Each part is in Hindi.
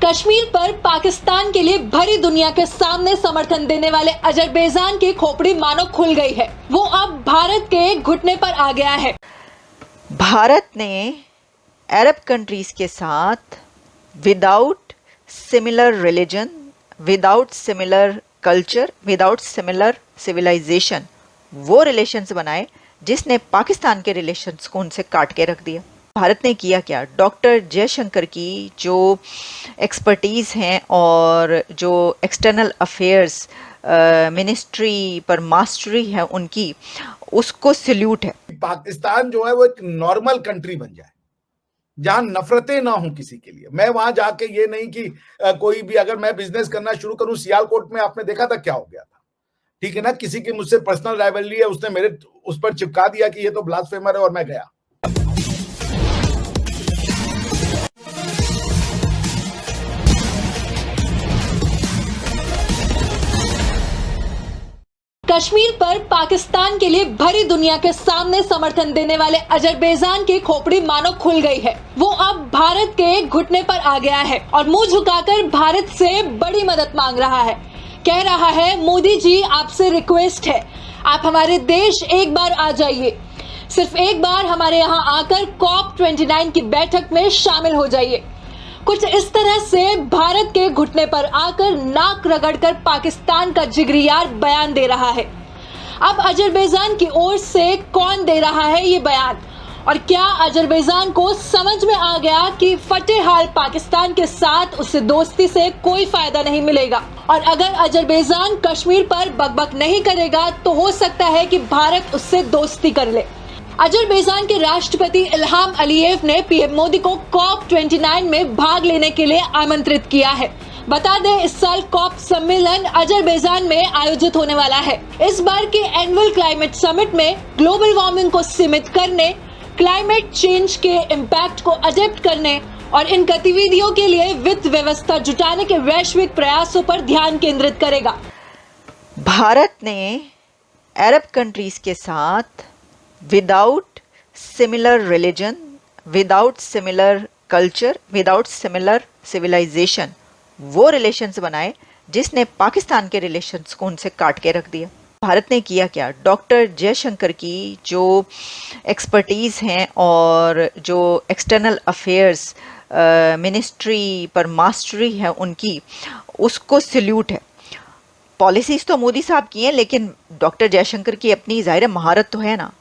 कश्मीर पर पाकिस्तान के लिए भरी दुनिया के सामने समर्थन देने वाले अजरबैजान की खोपड़ी मानो खुल गई है। वो अब भारत के घुटने पर आ गया है। भारत ने अरब कंट्रीज के साथ without similar religion, without similar culture, without similar civilization वो रिलेशंस बनाए जिसने पाकिस्तान के रिलेशंस को उनसे काट के रख दिया। भारत ने किया क्या? डॉक्टर जयशंकर की जो एक्सपर्टीज़ हैं और जो एक्सटर्नल अफेयर्स मिनिस्ट्री पर मास्टरी है उनकी, उसको सल्यूट है। पाकिस्तान जो है वो एक नॉर्मल कंट्री बन जाए जहां नफरतें ना हो किसी के लिए। मैं वहां जाके ये नहीं कि कोई भी, अगर मैं बिजनेस करना शुरू करूं, सियालकोट में आपने देखा था क्या हो गया था, ठीक है ना, किसी की मुझसे पर्सनल राइवलरी है, उसने मेरे उस पर चिपका दिया कि ये तो ब्लास्फेमर है और मैं गया। कश्मीर पर पाकिस्तान के लिए भरी दुनिया के सामने समर्थन देने वाले अजरबैजान की खोपड़ी मानो खुल गई है। वो अब भारत के घुटने पर आ गया है और मुंह झुकाकर भारत से बड़ी मदद मांग रहा है। कह रहा है, मोदी जी आपसे रिक्वेस्ट है, आप हमारे देश एक बार आ जाइए, सिर्फ एक बार हमारे यहाँ आकर COP29 की बैठक में शामिल हो जाइए। कुछ इस तरह से भारत के घुटने पर आकर नाक रगड़कर पाकिस्तान का जिगरियार बयान दे रहा है। अब अजरबैजान की ओर से कौन दे रहा है ये बयान, और क्या अजरबैजान को समझ में आ गया कि फटे हाल पाकिस्तान के साथ उसे दोस्ती से कोई फायदा नहीं मिलेगा, और अगर अजरबैजान कश्मीर पर बकबक नहीं करेगा तो हो सकता है कि भारत उससे दोस्ती कर ले। अजरबैजान के राष्ट्रपति इल्हाम अलीयेव ने पीएम मोदी को COP29 में भाग लेने के लिए आमंत्रित किया है। बता दें, इस साल COP सम्मेलन अजरबैजान में आयोजित होने वाला है। इस बार के एनुअल क्लाइमेट समिट में ग्लोबल वार्मिंग को सीमित करने, क्लाइमेट चेंज के इम्पैक्ट को अडेप्ट करने और इन गतिविधियों के लिए वित्त व्यवस्था जुटाने के वैश्विक प्रयासों पर ध्यान केंद्रित करेगा। भारत ने अरब कंट्रीज के साथ without similar religion, without similar culture, without similar civilization वो रिलेशंस बनाए जिसने पाकिस्तान के रिलेशंस को उनसे काट के रख दिया। भारत ने किया क्या? डॉक्टर जयशंकर की जो एक्सपर्टीज़ हैं और जो एक्सटर्नल अफेयर्स मिनिस्ट्री पर मास्टरी है उनकी, उसको सल्यूट है। पॉलिसीज़ तो मोदी साहब की हैं, लेकिन डॉक्टर जयशंकर की अपनी ज़ाहिर महारत तो है ना।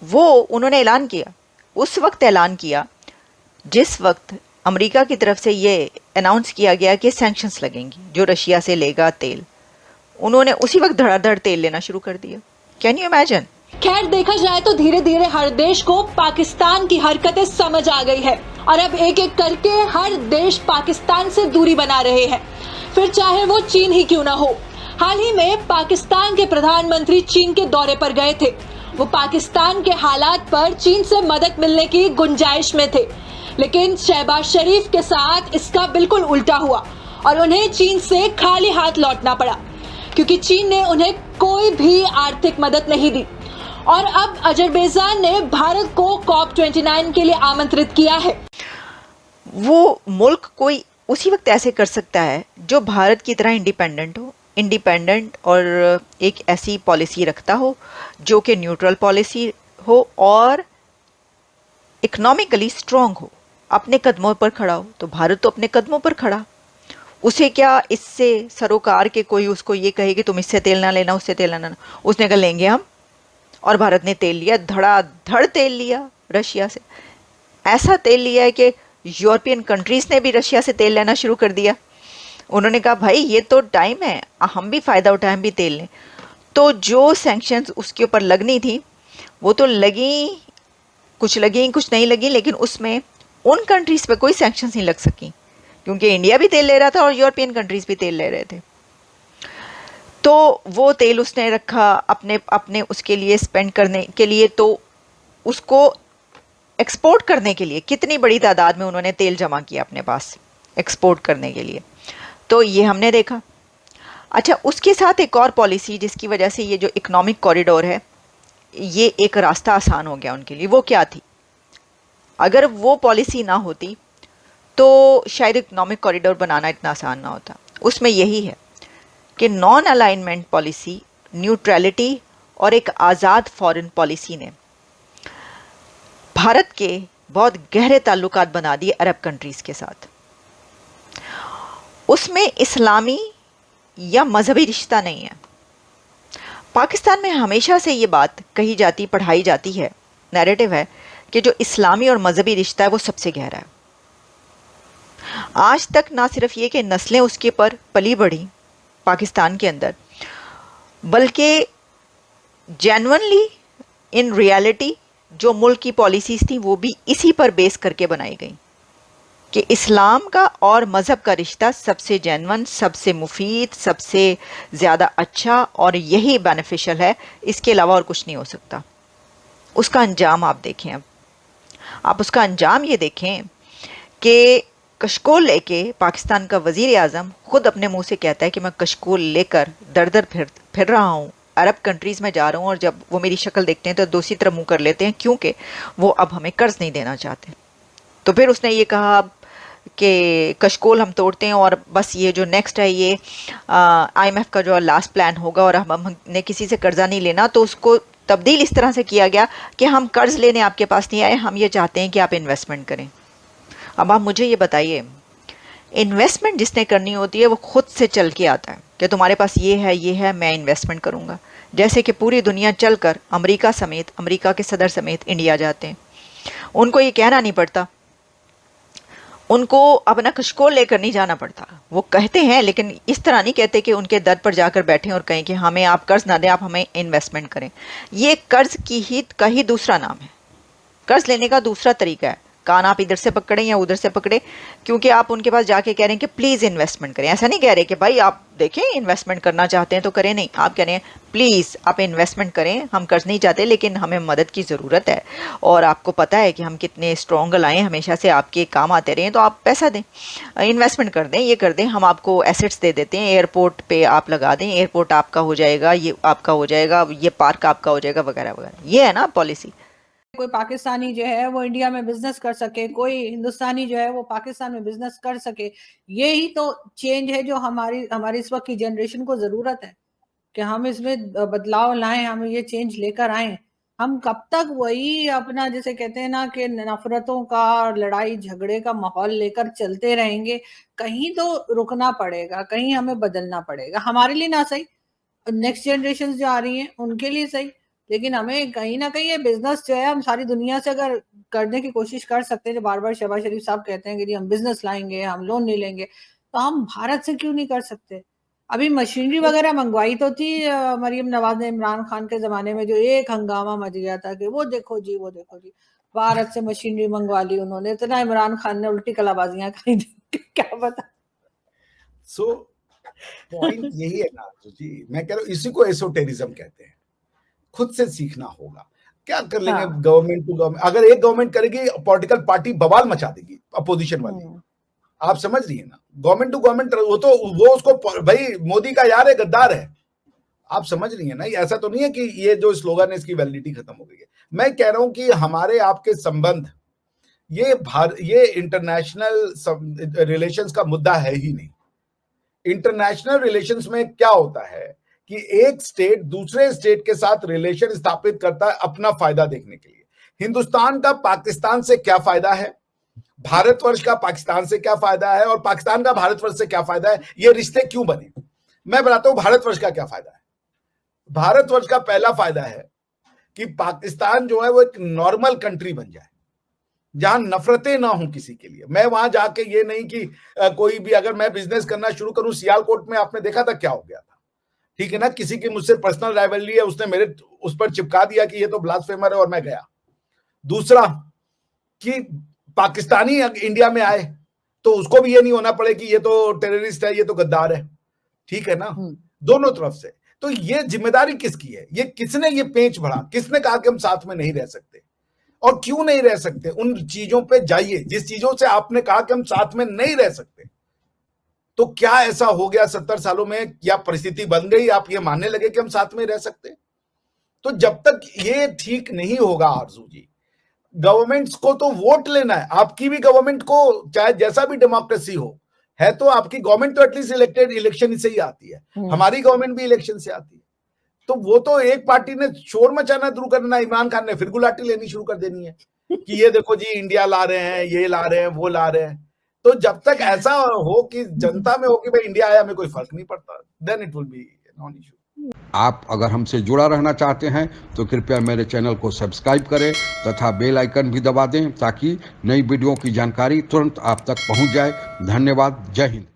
वो उन्होंने ऐलान किया, उस वक्त ऐलान किया जिस वक्त अमेरिका की तरफ से ये अनाउंस किया गया कि सैंक्शंस लगेंगी जो रशिया से लेगा तेल। उन्होंने उसी वक्त धड़ाधड़ तेल लेना शुरू कर दिया। Can you imagine? खैर, देखा जाए तो धीरे धीरे हर देश को पाकिस्तान की हरकतें समझ आ गई है और अब एक एक करके हर देश पाकिस्तान से दूरी बना रहे हैं, फिर चाहे वो चीन ही क्यों ना हो। हाल ही में पाकिस्तान के प्रधानमंत्री चीन के दौरे पर गए थे। वो पाकिस्तान के हालात पर चीन से मदद मिलने की गुंजाइश में थे, लेकिन शहबाज शरीफ के साथ इसका बिल्कुल उल्टा हुआ और उन्हें चीन से खाली हाथ लौटना पड़ा, क्योंकि चीन ने उन्हें कोई भी आर्थिक मदद नहीं दी। और अब अजरबैजान ने भारत को COP29 के लिए आमंत्रित किया है। वो मुल्क कोई उसी वक्त ऐसे कर सकता है जो भारत की तरह इंडिपेंडेंट और एक ऐसी पॉलिसी रखता हो जो कि न्यूट्रल पॉलिसी हो और इकोनॉमिकली स्ट्रॉन्ग हो, अपने कदमों पर खड़ा हो। तो भारत तो अपने कदमों पर खड़ा, उसे क्या इससे सरोकार के कोई उसको ये कहे कि तुम इससे तेल ना लेना, उससे तेल ना लेना। उसने कहा लेंगे हम, और भारत ने तेल लिया, धड़ाधड़ तेल लिया रशिया से। ऐसा तेल लिया है कि यूरोपियन कंट्रीज ने भी रशिया से तेल लेना शुरू कर दिया। उन्होंने कहा भाई ये तो टाइम है, हम भी फ़ायदा उठाएं, हम भी तेल लें। तो जो सैंक्शंस उसके ऊपर लगनी थी वो तो लगी, कुछ नहीं लगी, लेकिन उसमें उन कंट्रीज़ पे कोई सैंक्शंस नहीं लग सकी क्योंकि इंडिया भी तेल ले रहा था और यूरोपियन कंट्रीज़ भी तेल ले रहे थे। तो वो तेल उसने रखा अपने उसके लिए स्पेंड करने के लिए, तो उसको एक्सपोर्ट करने के लिए कितनी बड़ी तादाद में उन्होंने तेल जमा किया अपने पास एक्सपोर्ट करने के लिए, तो ये हमने देखा। अच्छा, उसके साथ एक और पॉलिसी जिसकी वजह से ये जो इकोनॉमिक कॉरिडोर है, ये एक रास्ता आसान हो गया उनके लिए। वो क्या थी? अगर वो पॉलिसी ना होती तो शायद इकोनॉमिक कॉरिडोर बनाना इतना आसान ना होता। उसमें यही है कि नॉन अलाइनमेंट पॉलिसी, न्यूट्रलिटी और एक आज़ाद फॉरेन पॉलिसी ने भारत के बहुत गहरे ताल्लुकात बना दिए अरब कंट्रीज़ के साथ। उसमें इस्लामी या मजहबी रिश्ता नहीं है। पाकिस्तान में हमेशा से ये बात कही जाती, पढ़ाई जाती है, नैरेटिव है कि जो इस्लामी और मजहबी रिश्ता है वो सबसे गहरा है। आज तक ना सिर्फ ये कि नस्लें उसके पर पली बढ़ी पाकिस्तान के अंदर, बल्कि जेन्युइनली इन रियलिटी जो मुल्क की पॉलिसीज़ थी वो भी इसी पर बेस करके बनाई गई कि इस्लाम का और मज़हब का रिश्ता सबसे जेन्युइन, सबसे मुफीद, सबसे ज़्यादा अच्छा और यही बेनिफिशियल है, इसके अलावा और कुछ नहीं हो सकता। उसका अंजाम आप देखें। अब आप उसका अंजाम ये देखें कि कशकोल लेके पाकिस्तान का वज़ीर आज़म खुद अपने मुंह से कहता है कि मैं कशकोल लेकर दर दर फिर रहा हूँ, अरब कंट्रीज़ में जा रहा हूँ, और जब वो मेरी शक्ल देखते हैं तो दूसरी तरफ मुंह कर लेते हैं क्योंकि वो अब हमें कर्ज नहीं देना चाहते। तो फिर उसने ये कहा कि कशकोल हम तोड़ते हैं और बस ये जो नेक्स्ट है ये IMF का जो लास्ट प्लान होगा और हमने किसी से कर्जा नहीं लेना। तो उसको तब्दील इस तरह से किया गया कि हम कर्ज लेने आपके पास नहीं आए, हम ये चाहते हैं कि आप इन्वेस्टमेंट करें। अब आप मुझे ये बताइए, इन्वेस्टमेंट जिसने करनी होती है वो खुद से चल के आता है कि तुम्हारे पास ये है, मैं इन्वेस्टमेंट करूँगा। जैसे कि पूरी दुनिया चल कर अमरीका समेत, अमरीका के सदर समेत इंडिया जाते हैं, उनको ये कहना नहीं पड़ता, उनको अपना कशकोल लेकर नहीं जाना पड़ता। वो कहते हैं लेकिन इस तरह नहीं कहते कि उनके दर पर जाकर बैठें और कहें कि हमें आप कर्ज ना दें, आप हमें इन्वेस्टमेंट करें। ये कर्ज का ही दूसरा नाम है, कर्ज लेने का दूसरा तरीका है। कान आप इधर से पकड़ें या उधर से पकड़े, क्योंकि आप उनके पास जाके कह रहे हैं कि प्लीज़ इन्वेस्टमेंट करें। ऐसा नहीं कह रहे कि भाई आप देखें इन्वेस्टमेंट करना चाहते हैं तो करें, नहीं, आप कह रहे हैं प्लीज़ आप इन्वेस्टमेंट करें, हम कर्ज नहीं चाहते लेकिन हमें मदद की ज़रूरत है और आपको पता है कि हम कितने स्ट्रॉन्ग लाएँ, हमेशा से आपके काम आते रहें, तो आप पैसा दें, इन्वेस्टमेंट कर दें, ये कर दें, हम आपको एसेट्स दे देते हैं, एयरपोर्ट पे आप लगा दें, एयरपोर्ट आपका हो जाएगा, ये आपका हो जाएगा, ये पार्क आपका हो जाएगा, वगैरह वगैरह। ये है ना पॉलिसी। कोई पाकिस्तानी जो है वो इंडिया में बिजनेस कर सके, कोई हिंदुस्तानी जो है वो पाकिस्तान में बिजनेस कर सके। ये ही तो चेंज है जो हमारी इस वक्त की जनरेशन को जरूरत है कि हम इसमें बदलाव लाएं, हम ये चेंज लेकर आए। हम कब तक वही अपना जैसे कहते हैं ना कि नफरतों का, लड़ाई झगड़े का माहौल लेकर चलते रहेंगे। कहीं तो रुकना पड़ेगा, कहीं हमें बदलना पड़ेगा, हमारे लिए ना सही, नेक्स्ट जनरेशन जो आ रही हैं उनके लिए सही, लेकिन हमें कहीं ना कहीं ये बिजनेस जो है हम सारी दुनिया से अगर करने की कोशिश कर सकते हैं, जो बार बार शहबाज शरीफ साहब कहते हैं कि जी हम बिजनेस लाएंगे, हम लोन नहीं लेंगे, तो हम भारत से क्यों नहीं कर सकते। अभी मशीनरी वगैरह मंगवाई तो थी मरीम नवाज ने इमरान खान के जमाने में, जो एक हंगामा मच गया था कि वो देखो जी भारत से मशीनरी मंगवा ली उन्होंने, इतना इमरान खान ने उल्टी कलाबाजियां करी क्या बता। पॉइंट यही है ना जी, मैं कह रहा हूँ इसी को एसोटेरिज्म कहते हैं। खुद से सीखना होगा। क्या कर लेंगे गवर्नमेंट टू गवर्नमेंट, अगर एक गवर्नमेंट करेगी पॉलिटिकल पार्टी बवाल मचा देगी अपोजिशन वाली, आप समझ रही है ना। गवर्नमेंट टू गवर्नमेंट वो उसको भाई मोदी का यार है, गद्दार है, आप समझ रही है ना। ऐसा तो नहीं है कि ये जो स्लोगन है इसकी वैलिडिटी खत्म हो गई है। मैं कह रहा हूं कि हमारे आपके संबंध ये इंटरनेशनल रिलेशंस का मुद्दा है ही नहीं। इंटरनेशनल रिलेशंस में क्या होता है कि एक स्टेट दूसरे स्टेट के साथ रिलेशन स्थापित करता है अपना फायदा देखने के लिए। हिंदुस्तान का पाकिस्तान से क्या फायदा है, भारतवर्ष का पाकिस्तान से क्या फायदा है, और पाकिस्तान का भारतवर्ष से क्या फायदा है, ये रिश्ते क्यों बने। मैं बताता हूं भारतवर्ष का क्या फायदा है। भारतवर्ष का पहला फायदा है कि पाकिस्तान जो है वो एक नॉर्मल कंट्री बन जाए, जहां नफरतें ना हो किसी के लिए। मैं वहां जाके ये नहीं कि कोई भी, अगर मैं बिजनेस करना शुरू करूं, सियालकोट में आपने देखा था क्या हो गया था, ठीक है ना। किसी की मुझसे पर्सनल राइवलरी है, उसने मेरे उस पर चिपका दिया कि ये तो ब्लास्फेमर है और मैं गया। दूसरा कि पाकिस्तानी इंडिया में आए तो उसको भी ये नहीं होना पड़े कि ये तो टेररिस्ट है, ये तो गद्दार है, ठीक है ना, दोनों तरफ से। तो ये जिम्मेदारी किसकी है, ये किसने ये पेंच बढ़ा, किसने कहा कि हम साथ में नहीं रह सकते, और क्यों नहीं रह सकते। उन चीजों पे जाइए जिस चीजों से आपने कहा कि हम साथ में नहीं रह सकते। तो क्या ऐसा हो गया 70 सालों में, क्या परिस्थिति बन गई, आप ये मानने लगे कि हम साथ में रह सकते। तो जब तक ये ठीक नहीं होगा आरजू जी, गवर्नमेंट्स को तो वोट लेना है, आपकी भी गवर्नमेंट को चाहे जैसा भी डेमोक्रेसी हो है, तो आपकी गवर्नमेंट तो एटलीस्ट इलेक्टेड इलेक्शन से ही आती है, हमारी गवर्नमेंट भी इलेक्शन से आती है। तो वो तो एक पार्टी ने शोर मचाना शुरू करना, इमरान खान ने फिर गुलाटी लेनी शुरू कर देनी है कि ये देखो जी इंडिया ला रहे हैं, ये ला रहे हैं, वो ला रहे हैं। तो जब तक ऐसा हो कि जनता में हो कि भाई इंडिया आया, हमें कोई फर्क नहीं पड़ता, then it will be non issue. आप अगर हमसे जुड़ा रहना चाहते हैं तो कृपया मेरे चैनल को सब्सक्राइब करें तथा बेल आइकन भी दबा दें ताकि नई वीडियो की जानकारी तुरंत आप तक पहुंच जाए। धन्यवाद। जय हिंद।